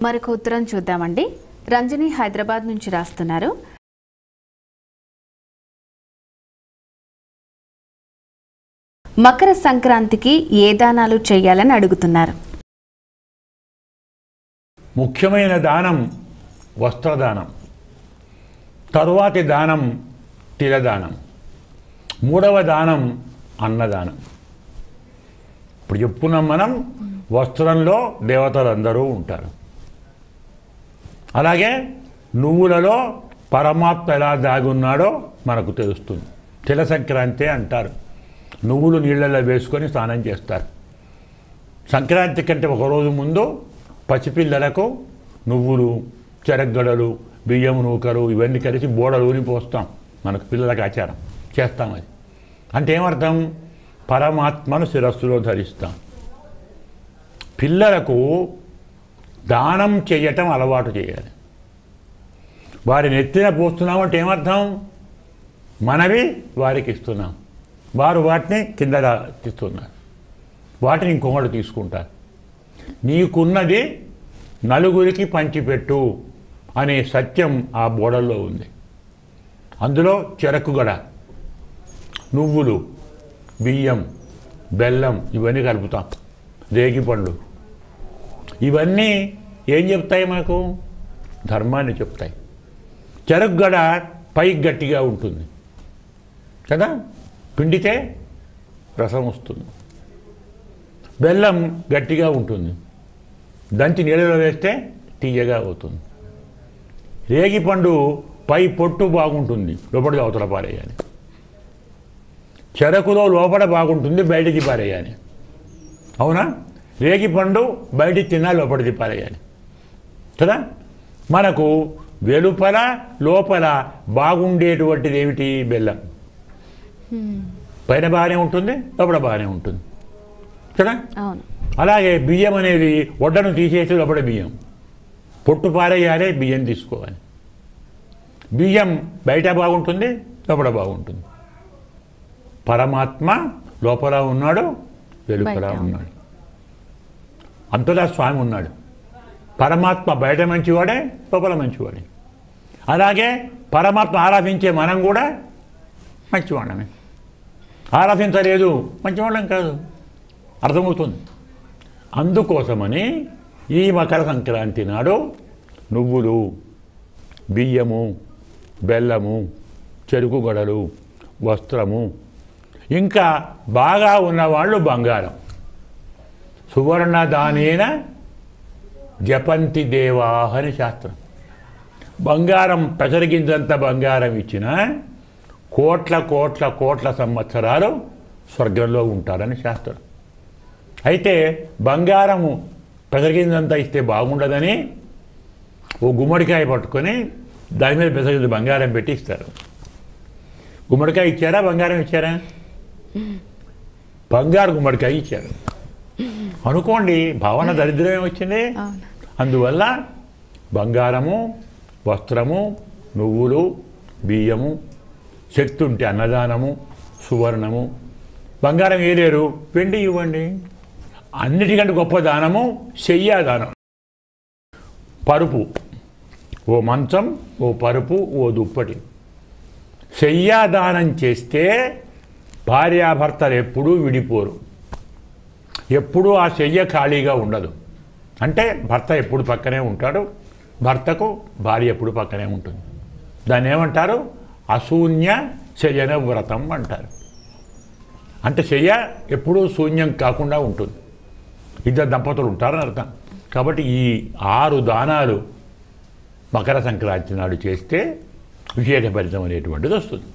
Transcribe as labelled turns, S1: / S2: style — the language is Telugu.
S1: మరొక ఉత్తరం చూద్దామండి. రంజని హైదరాబాద్ నుంచి రాస్తున్నారు. మకర సంక్రాంతికి ఏ దానాలు చేయాలని అడుగుతున్నారు.
S2: ముఖ్యమైన దానం వస్త్రదానం, తరువాతి దానం తిలదానం, మూడవ దానం అన్నదానం. ఇప్పుడు చెప్పుకున్నాం మనం, వస్త్రంలో దేవతలందరూ ఉంటారు. అలాగే నువ్వులలో పరమాత్మ ఎలా దాగున్నాడో మనకు తెలుస్తుంది. తిల సంక్రాంతి అంటారు. నువ్వులు నీళ్ళల్లో వేసుకొని స్నానం చేస్తారు. సంక్రాంతి కంటే ఒకరోజు ముందు పసిపిల్లలకు నువ్వులు, చెరగడలు, బియ్యం నూకలు ఇవన్నీ కలిసి బోడలు పోస్తాం. మనకు పిల్లలకు ఆచారం చేస్తాం. అది అంటే ఏమర్థం? పరమాత్మను శిరస్సులో ధరిస్తాం. పిల్లలకు దానం చేయటం అలవాటు చేయాలి. వారిని ఎత్తిన పోస్తున్నాం అంటే ఏమర్థం? మనవి వారికి ఇస్తున్నాం, వారు వాటిని కింద ఇస్తున్నారు, వాటిని ఇంకొకటి తీసుకుంటారు. నీకున్నది నలుగురికి పంచిపెట్టు అనే సత్యం ఆ బోడల్లో ఉంది. అందులో చెరకుగడ, నువ్వులు, బియ్యం, బెల్లం ఇవన్నీ కలుపుతాం. రేగిపండ్లు ఇవన్నీ ఏం చెప్తాయి? మనకు ధర్మాన్ని చెప్తాయి. చెరకుగడ పైకి గట్టిగా ఉంటుంది కదా, పిండితే రసం వస్తుంది. బెల్లం గట్టిగా ఉంటుంది, దంచి నీళ్ళలో వేస్తే తీయగా అవుతుంది. రేగిపండు పై పొట్టు బాగుంటుంది, లోపలికి అవతల పారేయాలి. చెరకులో లోపల బాగుంటుంది, బయటికి పారేయాలి. అవునా? రేగిపండు బయటికి తిన్నా లోపలికి పారేయాలి కదా. మనకు వెలుపల లోపల బాగుండేటువంటిది ఏమిటి? బెల్లం. పైన బాగానే ఉంటుంది, లోపల బాగానే ఉంటుంది కదా. అలాగే బియ్యం అనేది వడ్డను తీసేసి లోపల బియ్యం పొట్టు పారేయాలి, బియ్యం తీసుకోవాలి. బియ్యం బయట బాగుంటుంది, లోపల బాగుంటుంది. పరమాత్మ లోపల ఉన్నాడు, వెలుపల ఉన్నాడు. అంతటా స్వామి ఉన్నాడు. పరమాత్మ బయట మంచివాడే, లోపల మంచివాడే. అలాగే పరమాత్మ ఆరాధించే మనం కూడా మంచివాళ్ళమే. ఆరాధించలేదు మంచివాళ్ళం కాదు, అర్థమవుతుంది. అందుకోసమని ఈ మకర సంక్రాంతి నాడు నువ్వులు, బియ్యము, బెల్లము, చెరుకు గడలు, వస్త్రము, ఇంకా బాగా ఉన్నవాళ్ళు బంగారం. సువర్ణ దానేన జపంతి దేవాహ అని శాస్త్రం. బంగారం పెసరిగింజంత బంగారం ఇచ్చిన కోట్ల కోట్ల కోట్ల సంవత్సరాలు స్వర్గంలో ఉంటారని శాస్త్రం. అయితే బంగారము పెసరిగింజంతా ఇస్తే బాగుండదని ఓ గుమ్మడికాయ పట్టుకొని దాని మీద పెసరిగింజ బంగారం పెట్టి ఇస్తారు. గుమ్మడికాయ ఇచ్చారా, బంగారం ఇచ్చారా? బంగారు గుమ్మడికాయ ఇచ్చారు అనుకోండి, భావన దరిద్రమే వచ్చింది. అందువల్ల బంగారము, వస్త్రము, నువ్వులు, బియ్యము, శక్తి ఉంటే అన్నదానము, సువర్ణము. బంగారం వేయలేరు, వెండి ఇవ్వండి. అన్నిటికంటే గొప్ప దానము శయ్యాదానం. పరుపు, ఓ మంచం, ఓ పరుపు, ఓ దుప్పటి. శయ్యాదానం చేస్తే భార్యాభర్తలు ఎప్పుడూ విడిపోరు. ఎప్పుడూ ఆ శయ్య ఖాళీగా ఉండదు. అంటే భర్త ఎప్పుడు పక్కనే ఉంటాడు, భర్తకు భార్య ఎప్పుడు పక్కనే ఉంటుంది. దాన్ని ఏమంటారు? అశూన్య శయన వ్రతం అంటారు. అంటే శయ్య ఎప్పుడూ శూన్యం కాకుండా ఉంటుంది. ఇద్దరు దంపతులు ఉంటారని అర్థం. కాబట్టి ఈ 6 దానాలు మకర సంక్రాంతి నాడు చేస్తే విశేష ఫలితం అనేటువంటిది వస్తుంది.